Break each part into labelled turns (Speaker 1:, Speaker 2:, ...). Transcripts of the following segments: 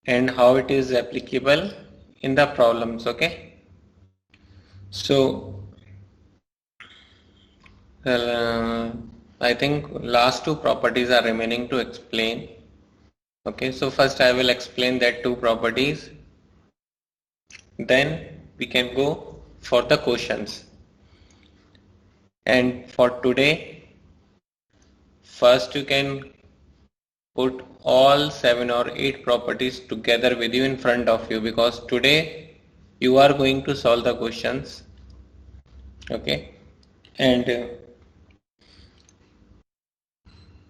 Speaker 1: and how it is applicable in the problems. Okay, so uh, I think last two properties are remaining to explain. Okay, so first I will explain that two properties, then we can go for the questions. And for today, first you can put all 7 or 8 properties together with you in front of you, because today you are going to solve the questions. Okay, and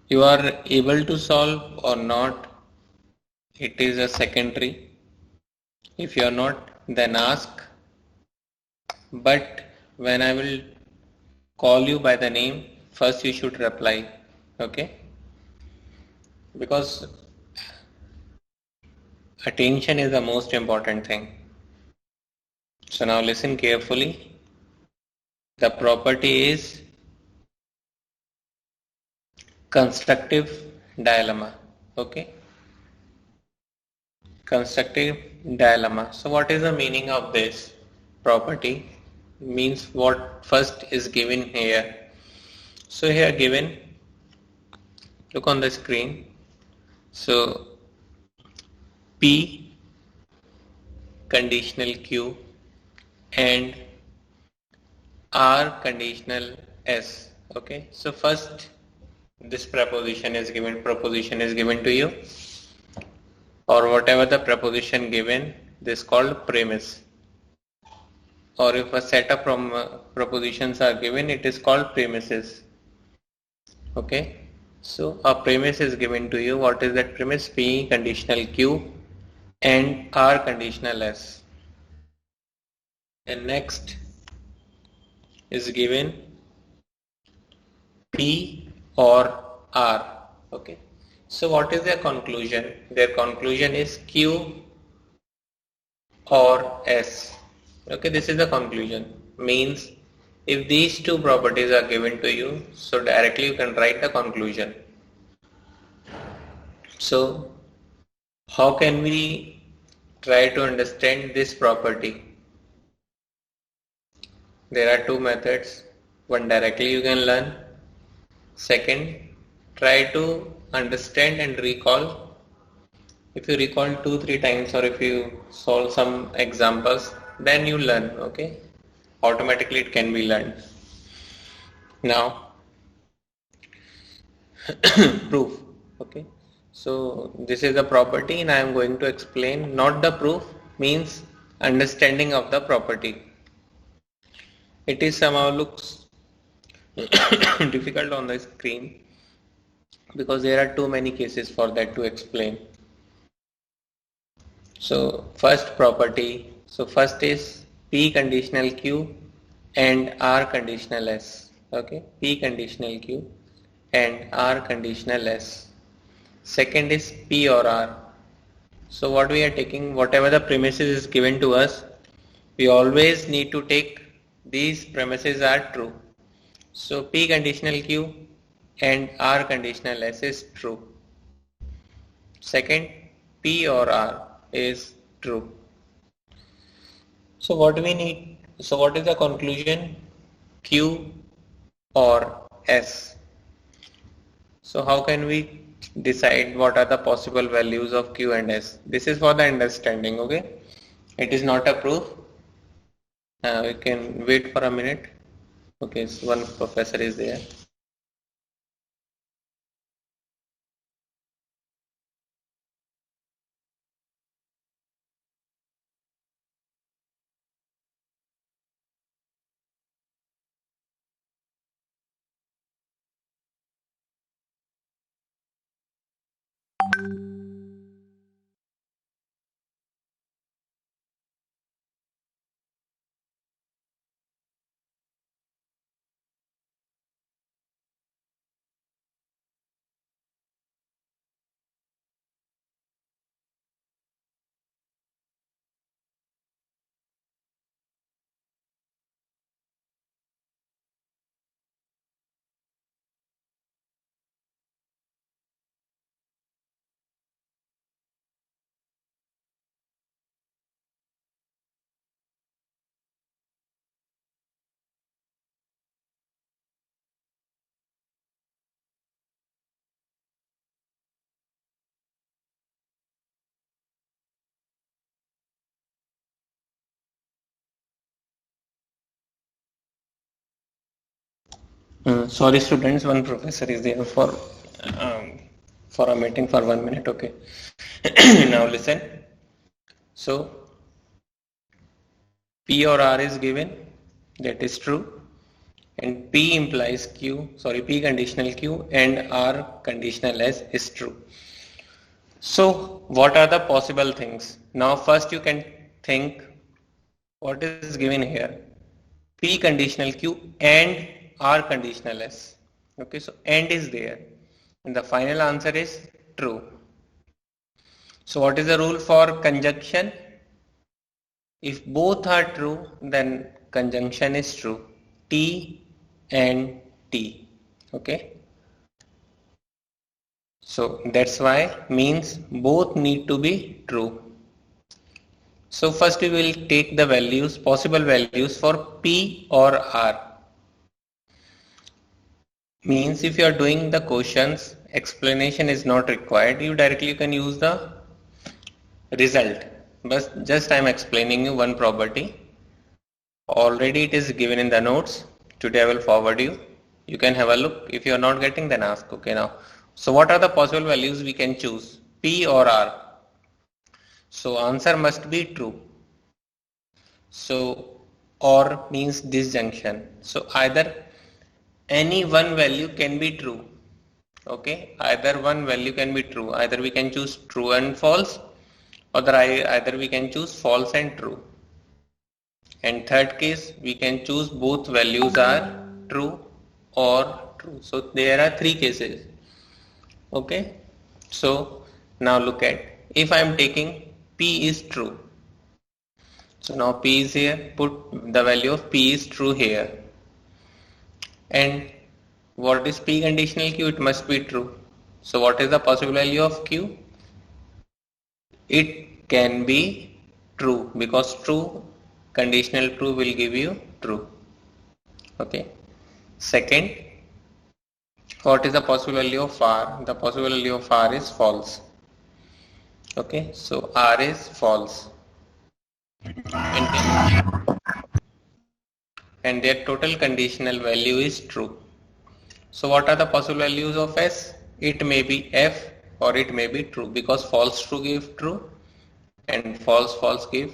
Speaker 1: you are able to solve or not, it is a secondary. If you are not, then ask. But when I will call you by the name, first you should reply. Okay, because attention is the most important thing. So now listen carefully. The property is constructive dilemma. Okay, constructive dilemma. So what is the meaning of this property? Means what first is given here. So here given, look on the screen. So P conditional Q and R conditional S. Okay, so first this proposition is given to you, or whatever the proposition given, this called premise. Or if a set of propositions are given, it is called premises. Okay, so a premise is given to you. What is that premise? P conditional Q and R conditional S. And next is given P or R. Okay, so what is their conclusion? Their conclusion is Q or S. Okay, this is the conclusion. Means if these two properties are given to you, so directly you can write the conclusion. So how can we try to understand this property? There are two methods. One, directly you can learn. Second, try to understand and recall. If you recall 2-3 times, or if you solve some examples, then you learn. Okay, automatically it can be learned. Now proof. Okay, so this is the property and I am going to explain, not the proof, means understanding of the property. It is somehow looks difficult on the screen because there are too many cases for that to explain. So first property, so first is P conditional Q and R conditional S. Okay, P conditional Q and R conditional S. Second is P or R. So what we are taking, whatever the premises is given to us, we always need to take these premises are true. So P conditional Q and R conditional S is true. Second, P or R is true. So what we need, so what is the conclusion? Q or S. So how can we decide what are the possible values of Q and S? This is for the understanding, okay? It is not a proof. We can wait for a minute. Okay, so one professor is there. Sorry students, one professor is there for a meeting for 1 minute. Okay. Now listen. So P or R is given, that is true, and P implies Q, sorry, P conditional Q and R conditional S is true. So what are the possible things? Now first you can think what is given here. P conditional Q and R conditional S. Okay, so and is there. And the final answer is true. So what is the rule for conjunction? If both are true, then conjunction is true. T and T. Okay. So that's why means both need to be true. So first we will take the values, possible values for P or R. Means if you are doing the questions, explanation is not required. You directly can use the result. But just I am explaining you one property. Already it is given in the notes. Today I will forward you. You can have a look. If you are not getting, then ask. Okay, now. So what are the possible values we can choose? P or R? So answer must be true. So or means disjunction. So either any one value can be true. Okay, either one value can be true. Either we can choose true and false, or either we can choose false and true. And third case, we can choose both values are true or true. So there are three cases. Okay, so now look at, if I am taking P is true. So now P is here, put the value of P is true here. And what is P conditional Q? It must be true. So what is the possible value of Q? It can be true, because true, conditional true will give you true. Okay. Second, what is the possible value of R? The possible value of R is false. Okay, so R is false. And their total conditional value is true. So what are the possible values of S? It may be F or it may be true, because false true give true and false false give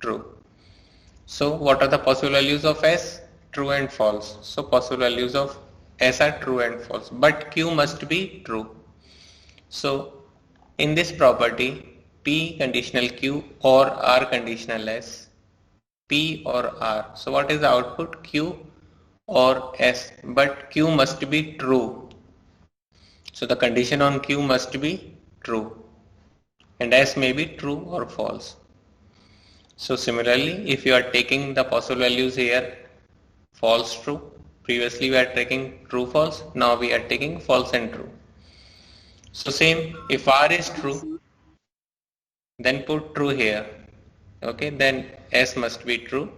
Speaker 1: true. So what are the possible values of S? True and false. So possible values of S are true and false, but Q must be true. So in this property, P conditional Q or R conditional S, P or R. So what is the output? Q or S, but Q must be true. So the condition on Q must be true and S may be true or false. So similarly, if you are taking the possible values here, false true, previously we are taking true false, now we are taking false and true. So same, if R is true, then put true here. Okay, then S must be true,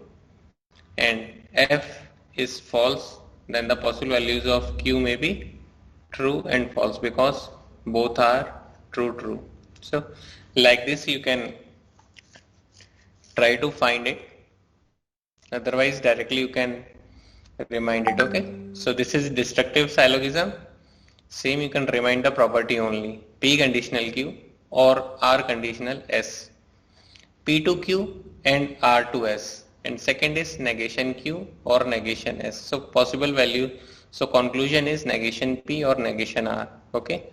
Speaker 1: and F is false, then the possible values of Q may be true and false, because both are true. So like this you can try to find it, otherwise directly you can remind it. Okay, so this is destructive syllogism. Same, you can remind the property only, P conditional Q or R conditional S, P to Q and R to S, and second is negation Q or negation S. So possible value, so conclusion is negation P or negation R. Okay,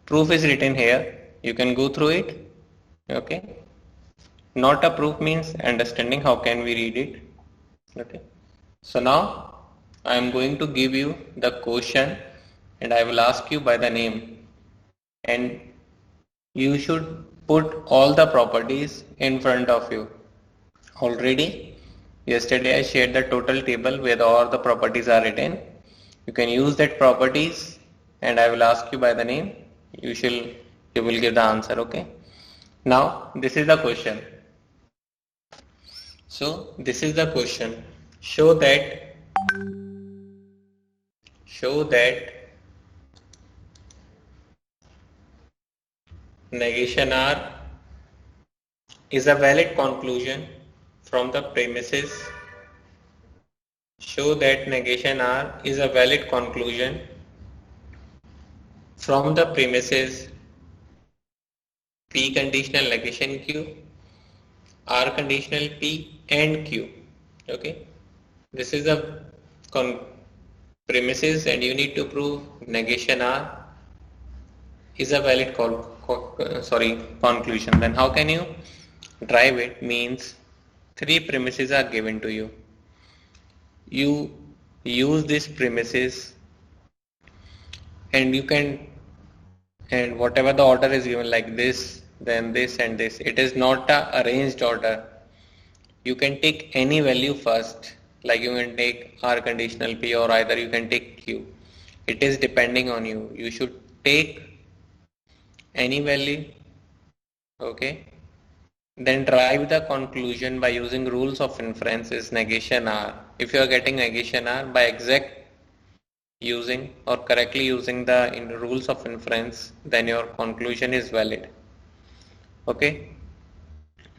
Speaker 1: proof is written here, you can go through it. Okay, not a proof means understanding how can we read it. Okay, so now I am going to give you the question and I will ask you by the name, and you should put all the properties in front of you. Already yesterday I shared the total table where all the properties are written. You can use that properties and I will ask you by the name. You will give the answer. Okay, now this is the question. So this is the question. Show that negation R is a valid conclusion from the premises show that negation R is a valid conclusion from the premises P conditional negation Q, R conditional P and Q. Okay, this is a premises and you need to prove negation R is a valid conclusion. Then how can you drive it? Means three premises are given to you. You use these premises and you can, and whatever the order is given like this, then this and this, it is not a arranged order. You can take any value first, like you can take R conditional P or either you can take Q. It is depending on you. You should take any value, okay, then drive the conclusion by using rules of inference is negation R. If you are getting negation R by exact using or correctly using the rules of inference, then your conclusion is valid. Okay,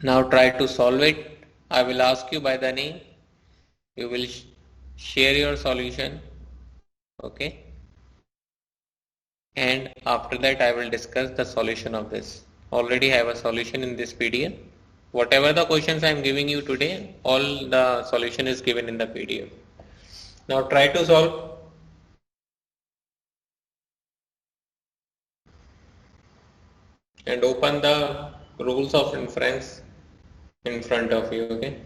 Speaker 1: now try to solve it. I will ask you by the name. You will share your solution. Okay, and after that I will discuss the solution of this. Already have a solution in this PDF. Whatever the questions I am giving you today, all the solution is given in the PDF. Now try to solve. And open the rules of inference in front of you. Okay.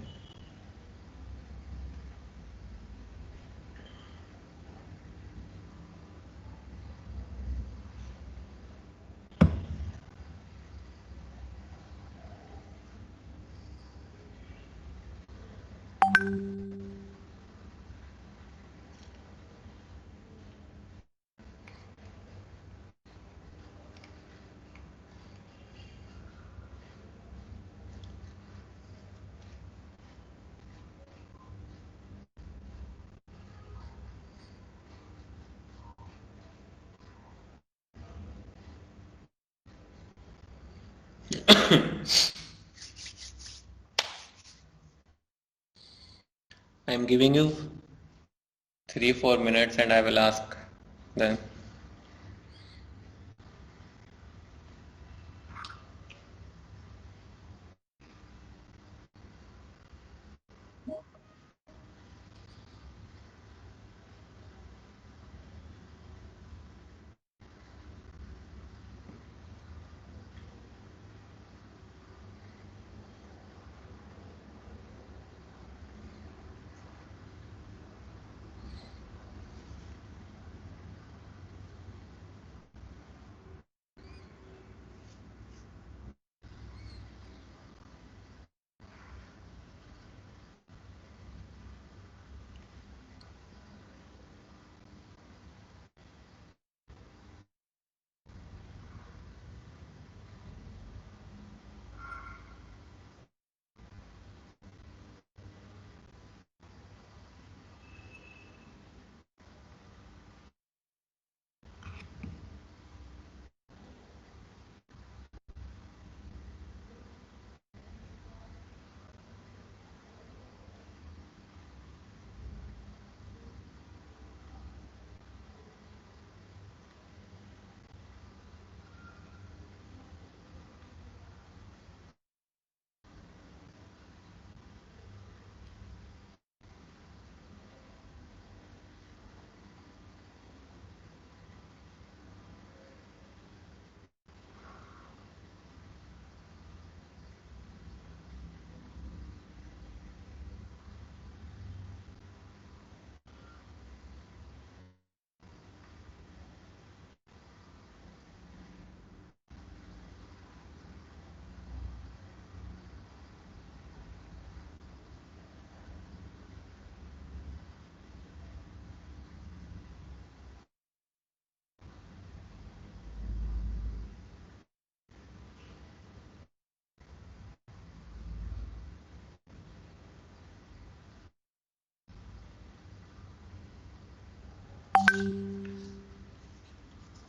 Speaker 1: I am giving you 3-4 minutes and I will ask then.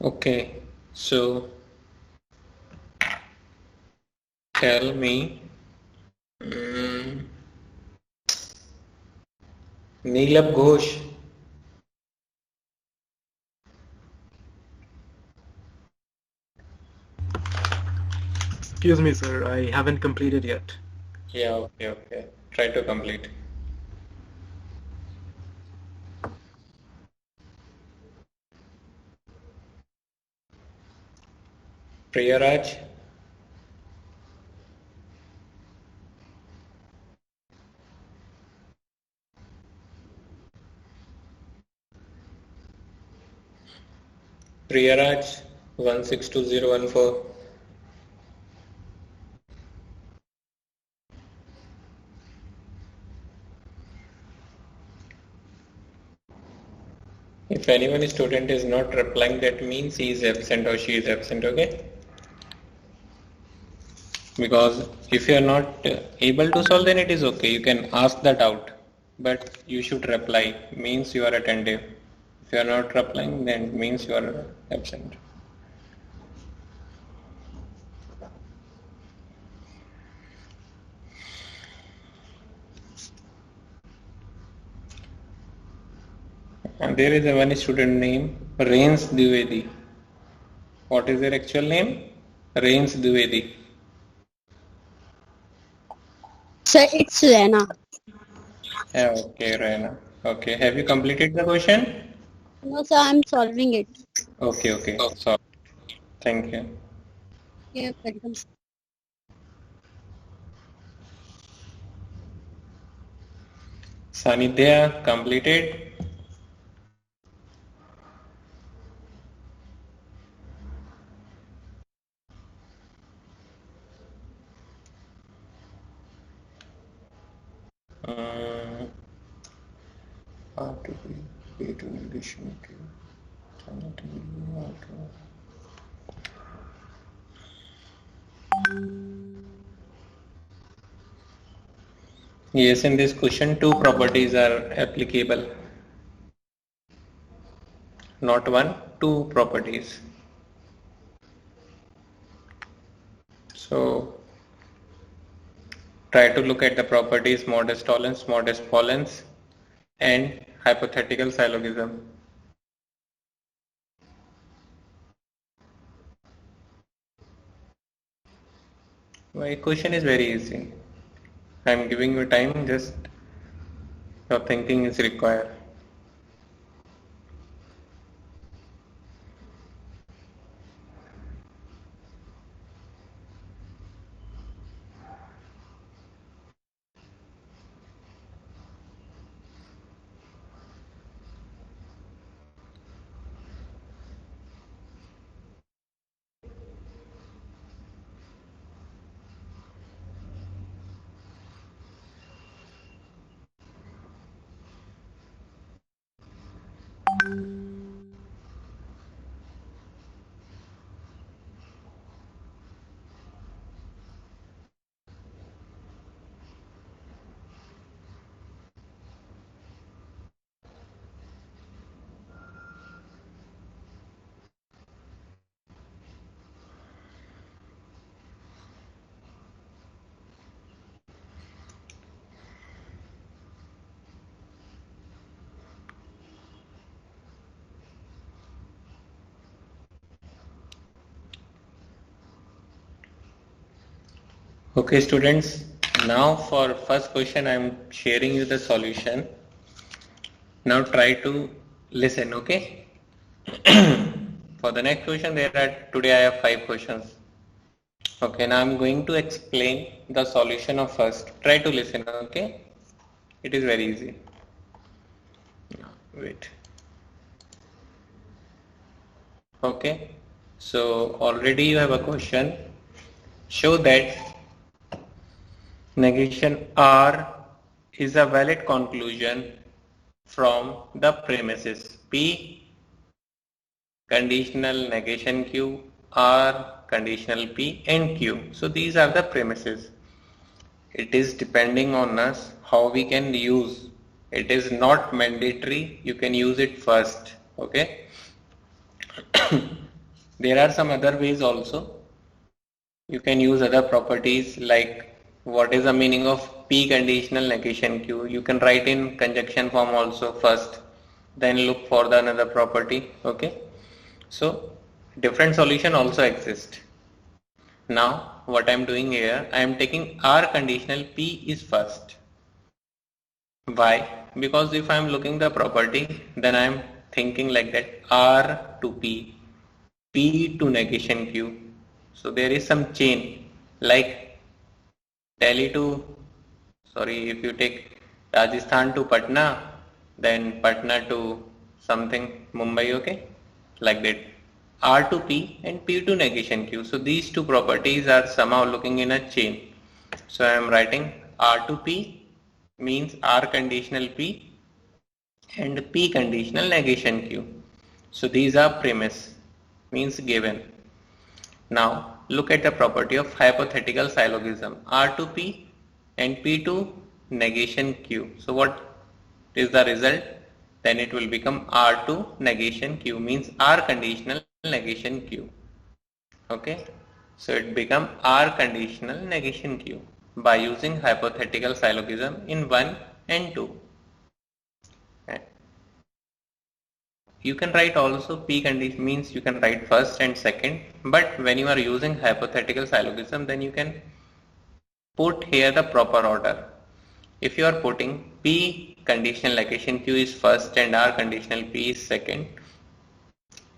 Speaker 1: Okay, so tell me, Neelab Ghosh.
Speaker 2: Excuse me, sir. I haven't completed yet.
Speaker 1: Yeah, okay. Try to complete. Priyaraj. Priyaraj 162014. If anyone student is not replying, that means he is absent or she is absent, okay? Because if you are not able to solve, then it is okay. You can ask that out, but you should reply. Means you are attentive. If you are not replying, then it means you are absent. And there is a one student name, Rains Dwivedi. What is their actual name? Rains Dwivedi.
Speaker 3: Sir, it's Rena.
Speaker 1: Yeah, okay, Raina. Okay, have you completed the question?
Speaker 3: No, sir, I'm solving it.
Speaker 1: Okay. So, thank you.
Speaker 3: Yeah, welcome.
Speaker 1: Sanidhya completed. R to B, A to negation Q. Yes, in this question, two properties are applicable. Not one, two properties. So, try to look at the properties modest tolerance, modest pollens, and hypothetical syllogism. My question is very easy. I am giving you time, just your thinking is required. Okay, students. Now for first question, I am sharing you the solution. Now try to listen, okay? For the next question, today I have 5 questions. Okay, now I'm going to explain the solution of first. Try to listen, okay? It is very easy. Wait. Okay, so already you have a question. Show that negation R is a valid conclusion from the premises P conditional negation Q, R conditional P and Q. So these are the premises. It is depending on us how we can use. It is not mandatory. You can use it first. Okay. There are some other ways also. You can use other properties like what is the meaning of P conditional negation Q? You can write in conjunction form also first, then look for the another property. Okay, so different solution also exist. Now what I am doing here, I am taking R conditional P is first. Why? Because if I am looking the property, then I am thinking like that R to P, P to negation Q. So there is some chain like Delhi to, sorry, if you take Rajasthan to Patna, then Patna to something Mumbai, okay, like that. R to P and P to negation Q. So these two properties are somehow looking in a chain. So I am writing R to P means R conditional P and P conditional negation Q. So these are premise, means given. Now look at the property of hypothetical syllogism, R to P and P to negation Q. So what is the result? Then it will become R to negation Q, means R conditional negation Q. Okay, so it become R conditional negation Q by using hypothetical syllogism in 1 and 2. You can write also P condition, means you can write first and second, but when you are using hypothetical syllogism, then you can put here the proper order. If you are putting P conditional negation Q is first and R conditional P is second,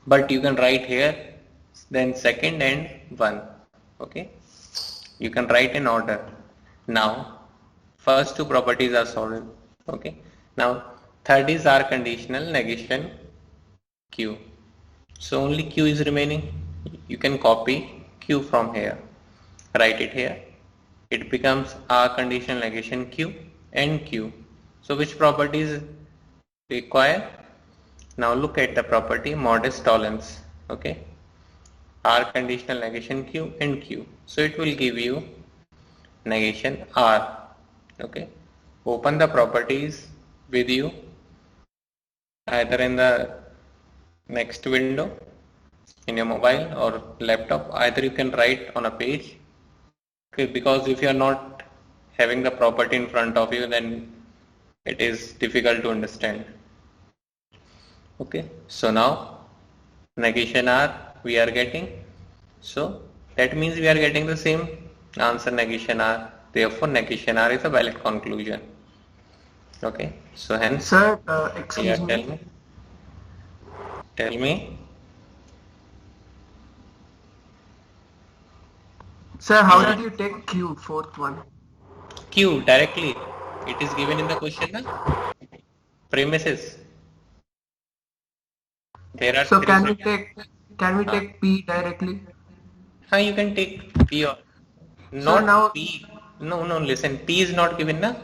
Speaker 1: but you can write here then second and 1. Okay, you can write in order. Now first two properties are solved. Okay, now third is R conditional negation Q. So only Q is remaining. You can copy Q from here, write it here. It becomes R conditional negation Q and Q. So which properties require? Now look at the property modest tolerance. Okay, R conditional negation Q and Q. So it will give you negation R. Okay, open the properties with you either in the next window in your mobile or laptop. Either you can write on a page. Okay, because if you are not having the property in front of you, then it is difficult to understand. Okay, so now negation R we are getting, so that means we are getting the same answer, negation R. Therefore negation R is a valid conclusion. Okay, so hence,
Speaker 4: Sir, excuse
Speaker 1: yeah, tell me.
Speaker 4: Sir, how did you take Q, fourth one?
Speaker 1: Q directly, it is given in the question, na? Premises. There are
Speaker 4: so
Speaker 1: three.
Speaker 4: Can we take P directly?
Speaker 1: How you can take P or not? So now, P. No, listen. P is not given, na?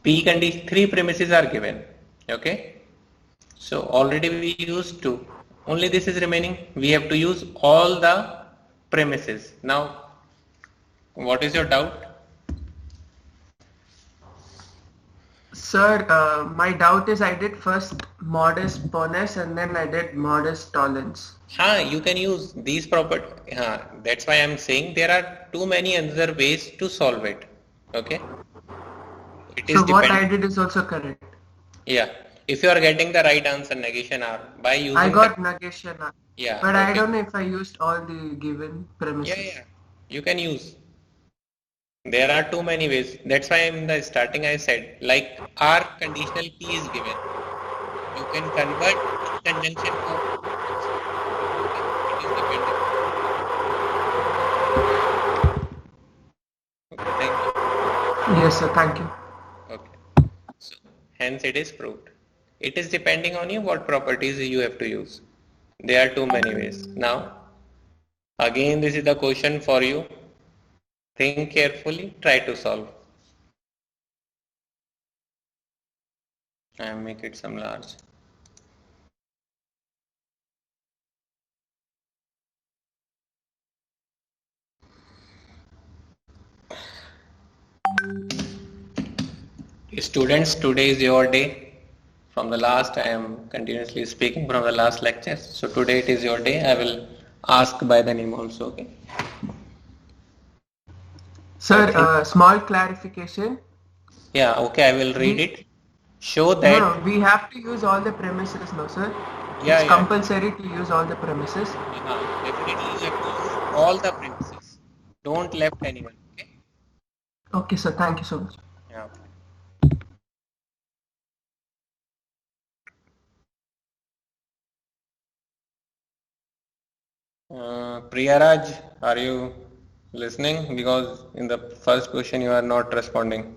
Speaker 1: P condition, three premises are given. Okay. So already we used 2. Only this is remaining. We have to use all the premises. Now, what is your doubt?
Speaker 4: Sir, my doubt is I did first modest ponus and then I did modest tolerance.
Speaker 1: You can use these properties. That's why I'm saying there are too many other ways to solve it. Okay.
Speaker 4: It is so what I did is also correct.
Speaker 1: Yeah. If you are getting the right answer, negation R, by using
Speaker 4: I got negation R.
Speaker 1: Yeah.
Speaker 4: But okay. I don't know if I used all the given premises.
Speaker 1: Yeah. You can use. There are too many ways. That's why in the starting I said, like R conditional P is given. You can convert in conjunction to it is dependent. Okay, thank you.
Speaker 4: Yes, sir. Thank you.
Speaker 1: Okay. So hence it is proved. It is depending on you what properties you have to use. There are too many ways. Now, again, this is the question for you. Think carefully, try to solve. I make it some large. Students, today is your day. From the last, I am continuously speaking from the last lecture. So today it is your day. I will ask by the name also. Okay.
Speaker 4: Sir,
Speaker 1: Okay.
Speaker 4: small clarification.
Speaker 1: Yeah, okay, I will read
Speaker 4: We
Speaker 1: it. Show
Speaker 4: no,
Speaker 1: that,
Speaker 4: no, we have to use all the premises, no, sir.
Speaker 1: yeah,
Speaker 4: It's
Speaker 1: yeah,
Speaker 4: compulsory to use all the premises.
Speaker 1: definitely you have to use all the premises. Don't left anyone, okay?
Speaker 4: Okay, sir. Thank you so much.
Speaker 1: Yeah. Priyaraj, are you listening? Because in the first question you are not responding.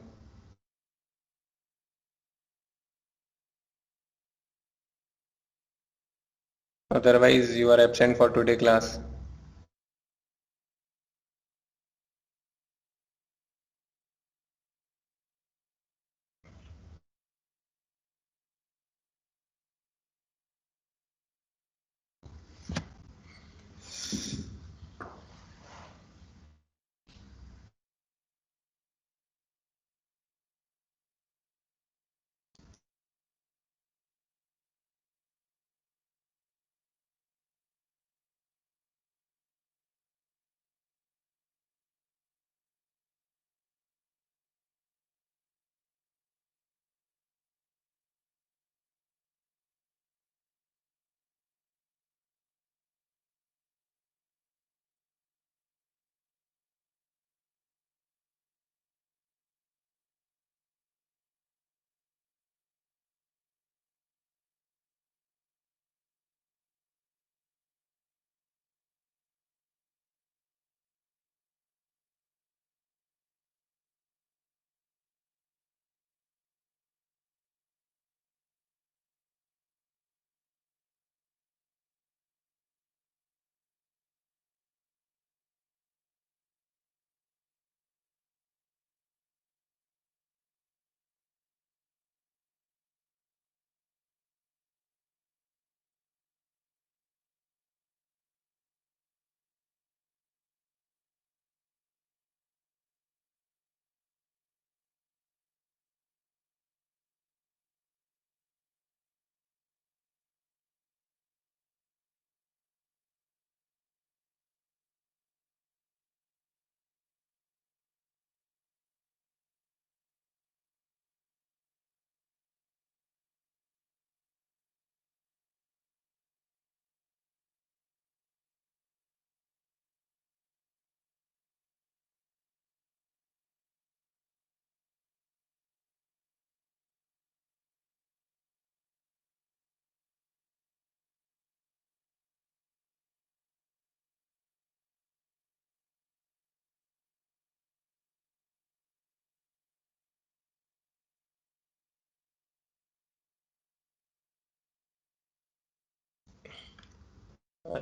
Speaker 1: Otherwise, you are absent for today class.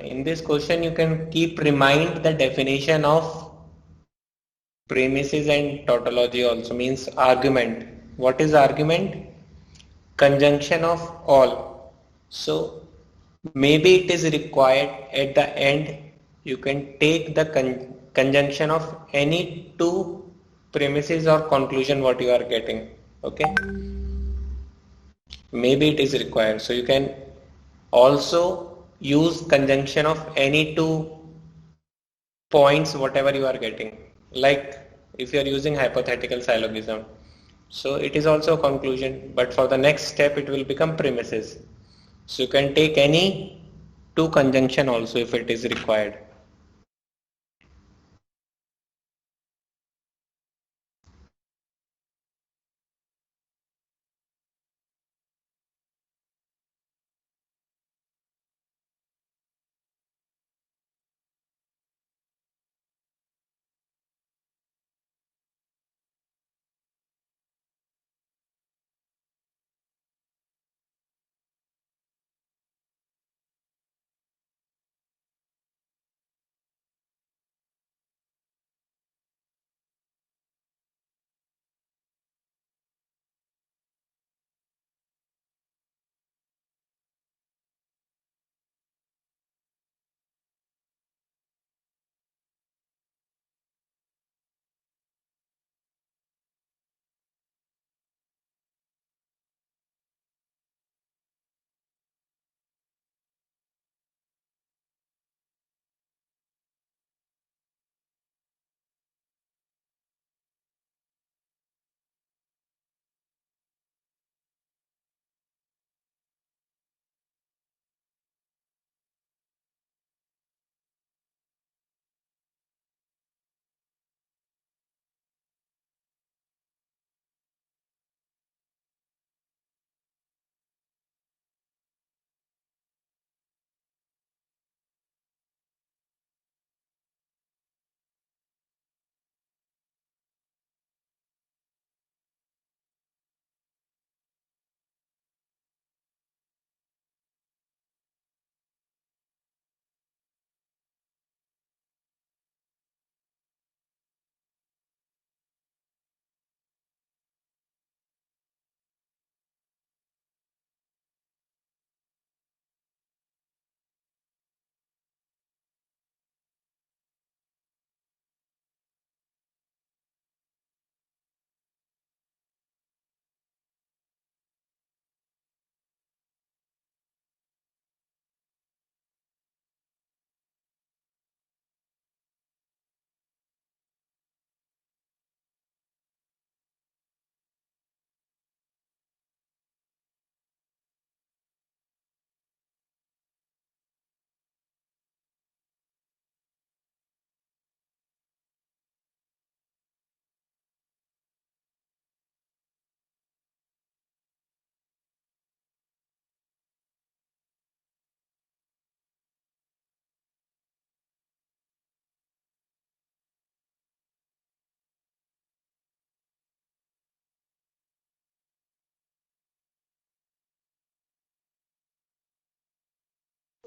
Speaker 1: In this question, you can keep remind the definition of premises and tautology also means argument. What is argument? Conjunction of all. So maybe it is required at the end you can take the conjunction of any two premises or conclusion what you are getting. Okay, maybe it is required. So you can also use conjunction of any two points whatever you are getting, like if you are using hypothetical syllogism, so it is also a conclusion, but for the next step it will become premises. So you can take any two conjunction also if it is required.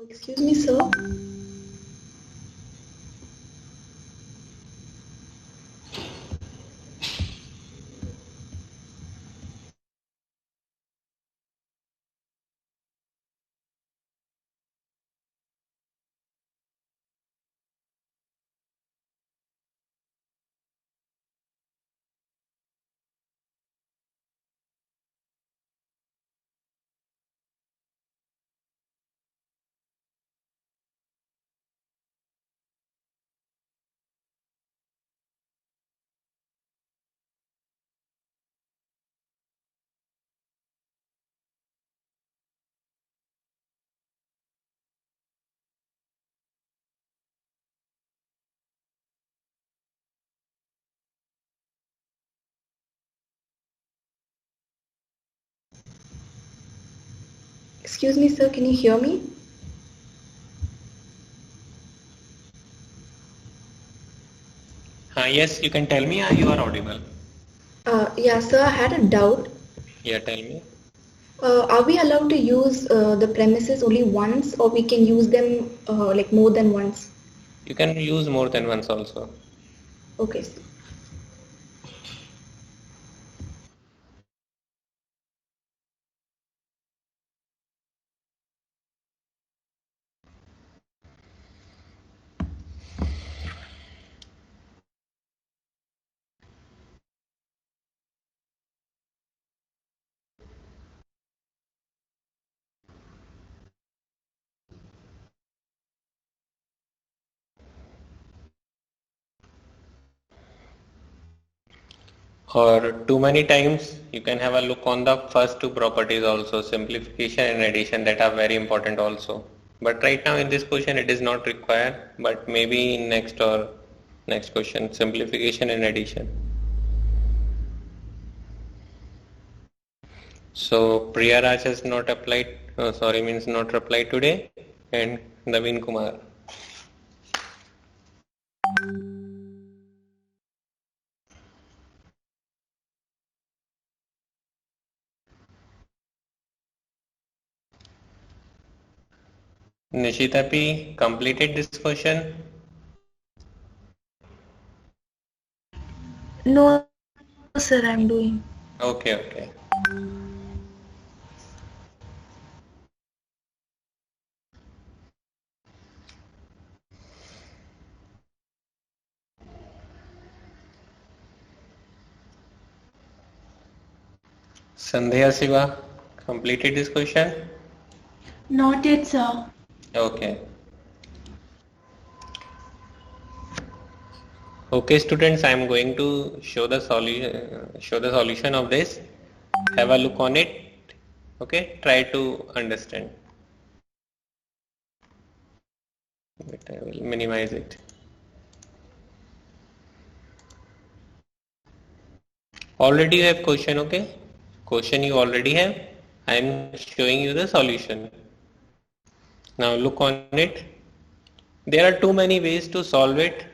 Speaker 5: Excuse me, sir. Excuse me, sir. Can you hear me?
Speaker 1: Yes, you can tell me. You are audible.
Speaker 5: Yeah, sir. I had a doubt.
Speaker 1: Yeah, tell me.
Speaker 5: Are we allowed to use the premises only once, or we can use them like more than once?
Speaker 1: You can use more than once also.
Speaker 5: Okay, sir.
Speaker 1: Or too many times you can have a look on the first two properties also, simplification and addition, that are very important also. But right now in this question it is not required, but maybe in next or next question, simplification and addition. So Priya Raj has not applied, means not replied today, and Naveen Kumar. Nishita P completed this question.
Speaker 5: No, sir. I'm doing.
Speaker 1: Okay, okay. Sandhya Siva completed this question.
Speaker 5: Not yet, sir.
Speaker 1: Okay. Okay, students, I am going to show the solution of this. Have a look on it. Okay, try to understand. But I will minimize it. Already you have question, okay? Question you already have. I am showing you the solution. Now look on it. There are too many ways to solve it.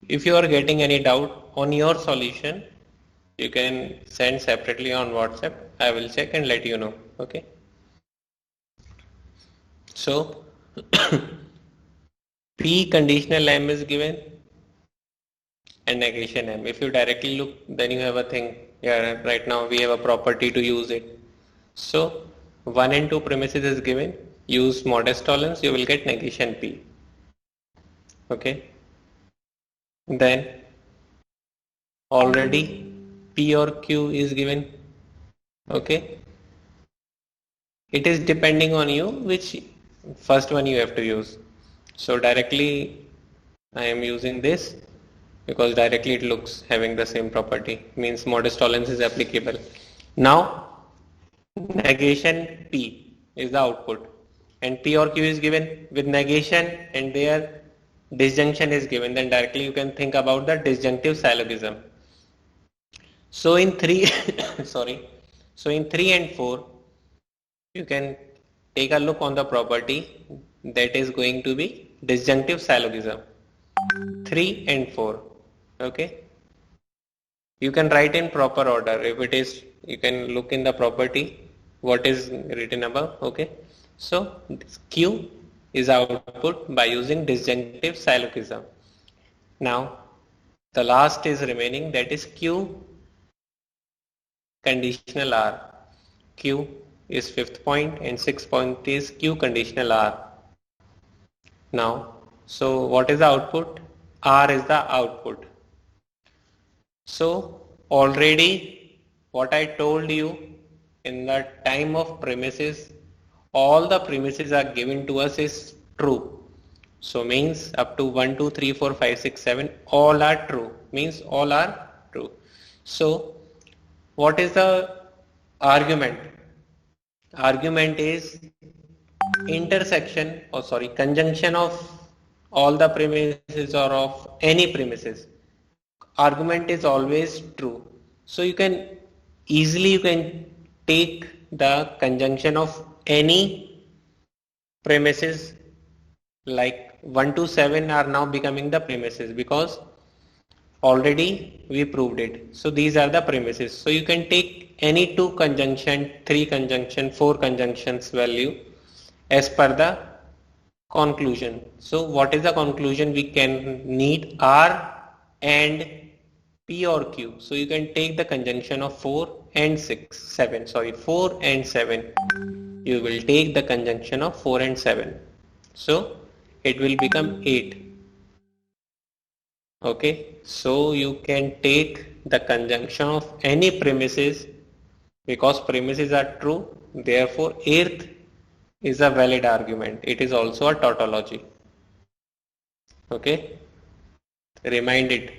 Speaker 1: If you are getting any doubt on your solution, you can send separately on WhatsApp. I will check and let you know. Okay. So P conditional M is given and negation M. If you directly look, then you have a thing. Yeah, right now we have a property to use it. So 1 and 2 premises is given. Use modest tolerance, you will get negation P. Okay. Then already P or Q is given. Okay. It is depending on you which first one you have to use. So directly I am using this because directly it looks having the same property, means modest tolerance is applicable. Now negation P is the output and P or Q is given with negation and their disjunction is given, then directly you can think about the disjunctive syllogism. So in 3 so in 3 and 4 you can take a look on the property that is going to be disjunctive syllogism. 3 and 4. Okay. You can write in proper order. If it is, you can look in the property what is written above. Okay. So Q is output by using disjunctive syllogism. Now the last is remaining, that is Q conditional R. Q is fifth point and sixth point is Q conditional R. Now, so what is the output? R is the output. So already what I told you, in the time of premises, all the premises are given to us is true. So means up to 1, 2, 3, 4, 5, 6, 7 all are true, means all are true. So what is the argument? Argument is conjunction of all the premises or of any premises. Argument is always true. So you can take the conjunction of any premises, like 1 to 7 are now becoming the premises because already we proved it. So these are the premises. So you can take any 2 conjunction, 3 conjunction, 4 conjunctions value as per the conclusion. So what is the conclusion? We can need R and P or Q. So you can take the conjunction of 4 and 4 and 7. You will take the conjunction of 4 and 7. So it will become 8. Okay, so you can take the conjunction of any premises because premises are true. Therefore, eighth is a valid argument. It is also a tautology. Okay, remind it.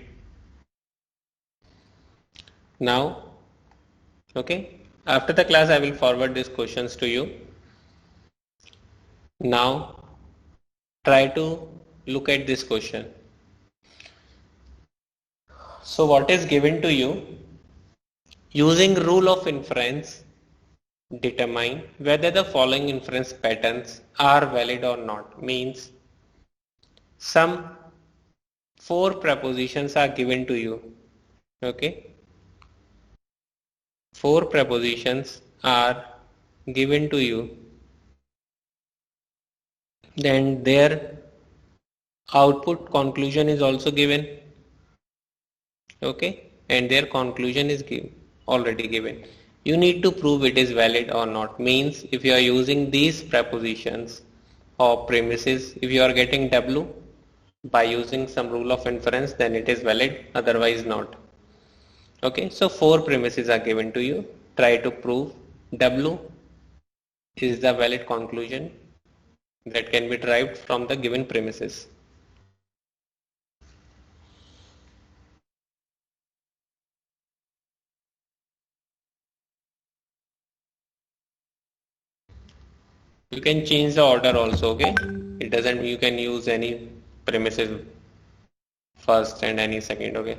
Speaker 1: Now, okay, after the class I will forward these questions to you. Now, try to look at this question. So what is given to you? Using rule of inference, determine whether the following inference patterns are valid or not. Means some 4 propositions are given to you. Okay, 4 propositions are given to you, then their output conclusion is also given. Okay, and their conclusion is already given. You need to prove it is valid or not. Means if you are using these propositions or premises, if you are getting W by using some rule of inference, then it is valid, otherwise not. Okay, so 4 premises are given to you. Try to prove W is the valid conclusion that can be derived from the given premises. You can change the order also, okay? It doesn't, you can use any premises first and any second, okay?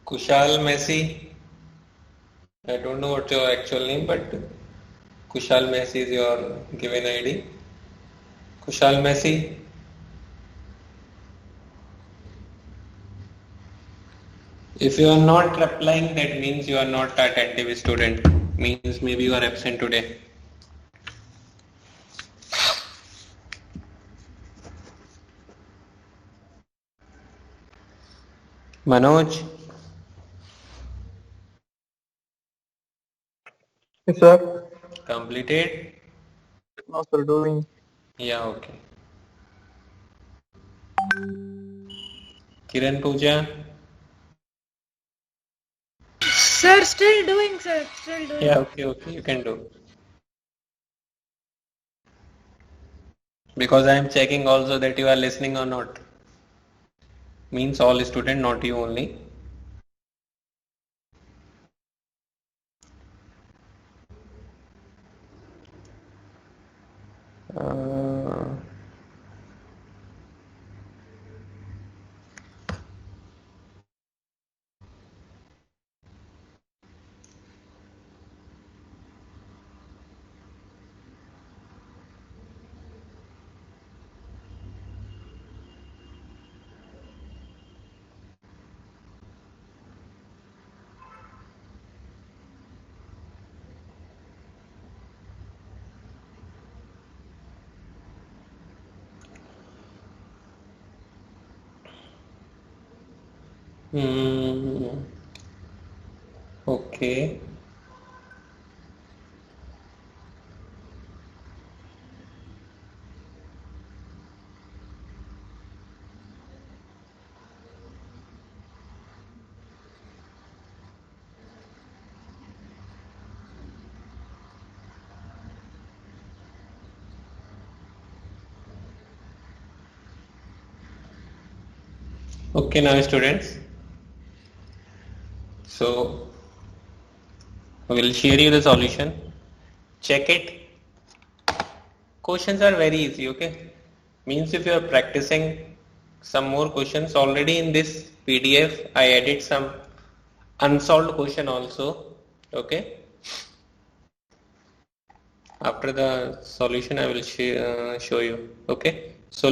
Speaker 1: Kushal Messi. I don't know what your actual name, but Kushal Messi is your given ID. Kushal Messi. If you are not replying, that means you are not attentive student. Means maybe you are absent today. Manoj.
Speaker 2: Yes, sir.
Speaker 1: Completed?
Speaker 2: No, sir. Doing.
Speaker 1: Yeah, okay. Kiran Pooja?
Speaker 6: Sir, still doing, sir. Still doing.
Speaker 1: Yeah, okay, you can do. Because I am checking also that you are listening or not. Means all student, not you only. Okay. Okay, now students. So I will share you the solution. Check it. Questions are very easy, okay? Means if you are practicing some more questions already in this PDF, I added some unsolved question also, okay? After the solution, I will show you, okay? So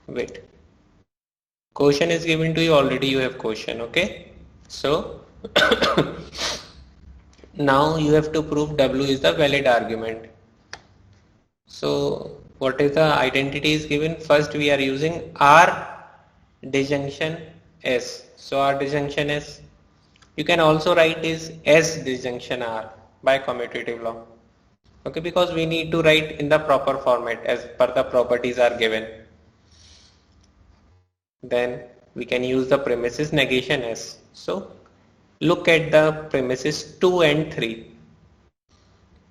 Speaker 1: wait. Question is given to you already, you have question, okay? So now you have to prove W is the valid argument. So what is the identity is given? First we are using R disjunction S. So R disjunction S. You can also write is S disjunction R by commutative law. Okay, because we need to write in the proper format as per the properties are given. Then we can use the premises negation S. So look at the premises 2 and 3.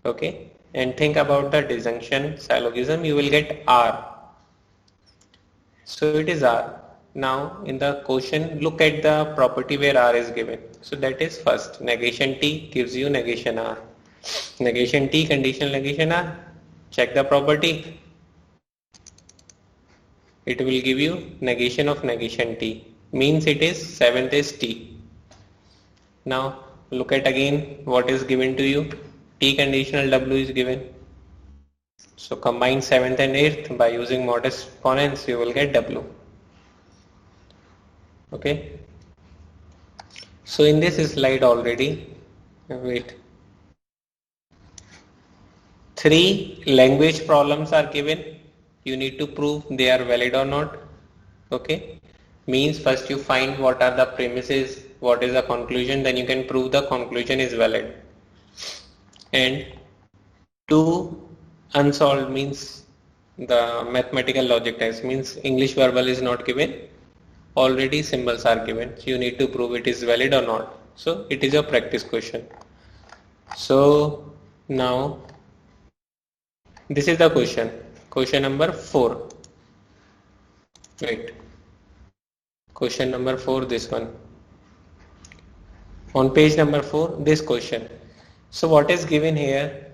Speaker 1: Okay, and think about the disjunction syllogism, you will get R. So it is R. Now in the question, look at the property where R is given. So that is first, negation T gives you negation R. Negation T, conditional negation R. Check the property. It will give you negation of negation T. Means it is 7th is T. Now look at again what is given to you. T conditional W is given. So combine 7th and 8th by using modest exponents, you will get W. Okay. So in this slide already, wait. 3 language problems are given. You need to prove they are valid or not. Okay. Means first you find what are the premises, what is the conclusion, then you can prove the conclusion is valid. And 2 unsolved means the mathematical logic test, means English verbal is not given, already symbols are given, so you need to prove it is valid or not. So it is a practice question. So now this is the question number 4. Wait, question number 4, this one on page number 4, this question. So what is given here?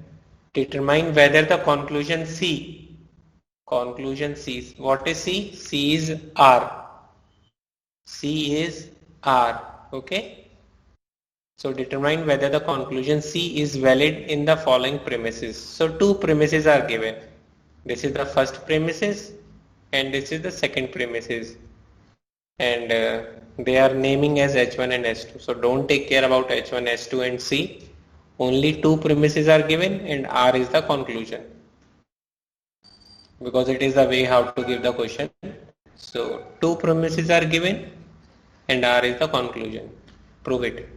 Speaker 1: Determine whether the conclusion C, what is C? C is R. C is R. Okay. So determine whether the conclusion C is valid in the following premises. So two premises are given. This is the first premises and this is the second premises. And they are naming as H1 and H2. So don't take care about H1, H2 and C. Only two premises are given and R is the conclusion. Because it is the way how to give the question. So two premises are given and R is the conclusion. Prove it.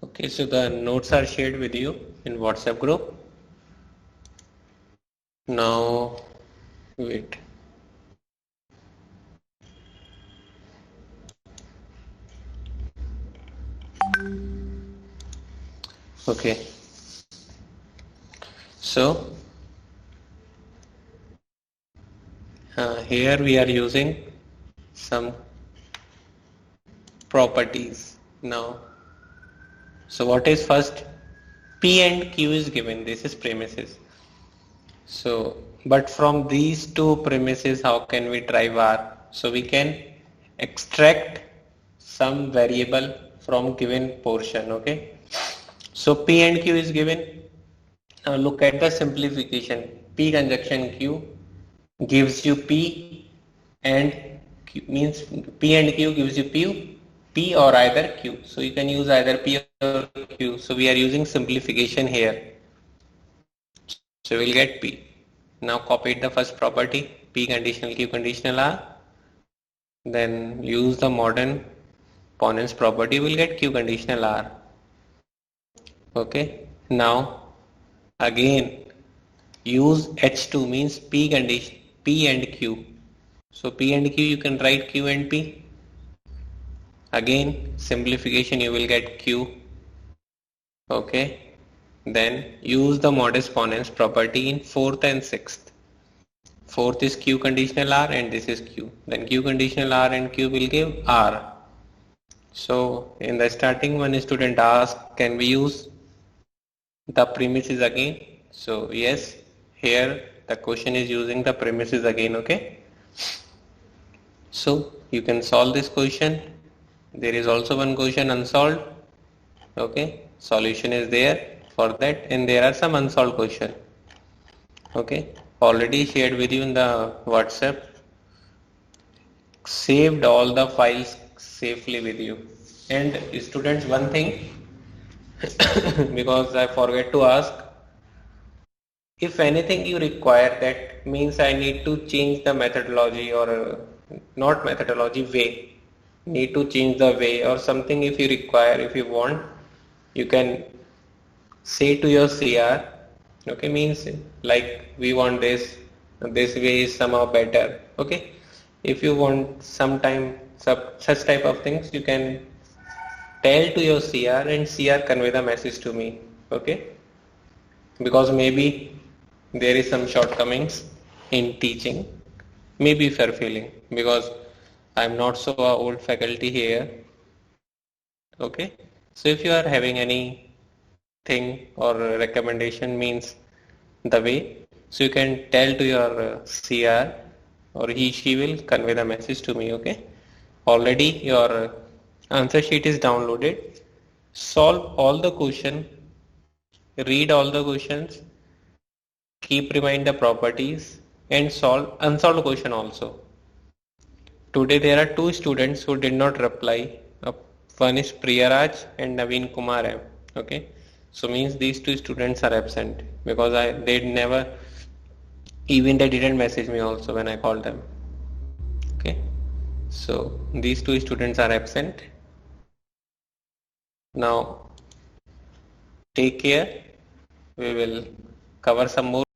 Speaker 1: Okay, so the notes are shared with you in WhatsApp group. Now, wait. Okay. So, here we are using some properties now. So what is first? P and Q is given. This is premises. So, but from these two premises, how can we drive R? So we can extract some variable from given portion. Okay. So P and Q is given. Now look at the simplification. P conjunction Q gives you P and Q, means P and Q gives you P or either Q. So you can use either P or Q. So we are using simplification here. So we'll get P. Now copy the first property, P conditional Q conditional R. Then use the modern Ponens property, we'll get Q conditional R. Okay. Now again use H2 means P condition P and Q. So P and Q you can write Q and P. Again simplification you will get Q. Okay. Then use the modus ponens property in 4th and 6th. Fourth is Q conditional R and this is Q. Then Q conditional R and Q will give R. So in the starting one student asked, can we use the premises again? So yes, here the question is using the premises again, okay? So you can solve this question. There is also one question unsolved, okay? Solution is there for that, and there are some unsolved question, okay? Already shared with you in the WhatsApp. Saved all the files safely with you. And students, one thing because I forget to ask, if anything you require, that means I need to change the methodology or not methodology, way, need to change the way or something. If you require, if you want, you can say to your CR, okay, means like we want this way is somehow better, okay. If you want sometime such type of things, you can tell to your CR and CR convey the message to me, okay, because maybe there is some shortcomings in teaching, maybe if you are feeling, because I am not so old faculty here, okay. So if you are having any thing or recommendation, means the way, so you can tell to your CR or she will convey the message to me, okay. Already your answer sheet is downloaded. Solve all the question, read all the questions, keep remind the properties and solve unsolved question also. Today there are two students who did not reply. One is Priyaraj and Naveen Kumar M. Okay, so means these two students are absent because they never, even they didn't message me also when I called them. Okay, so these two students are absent. Now take care. We will cover some more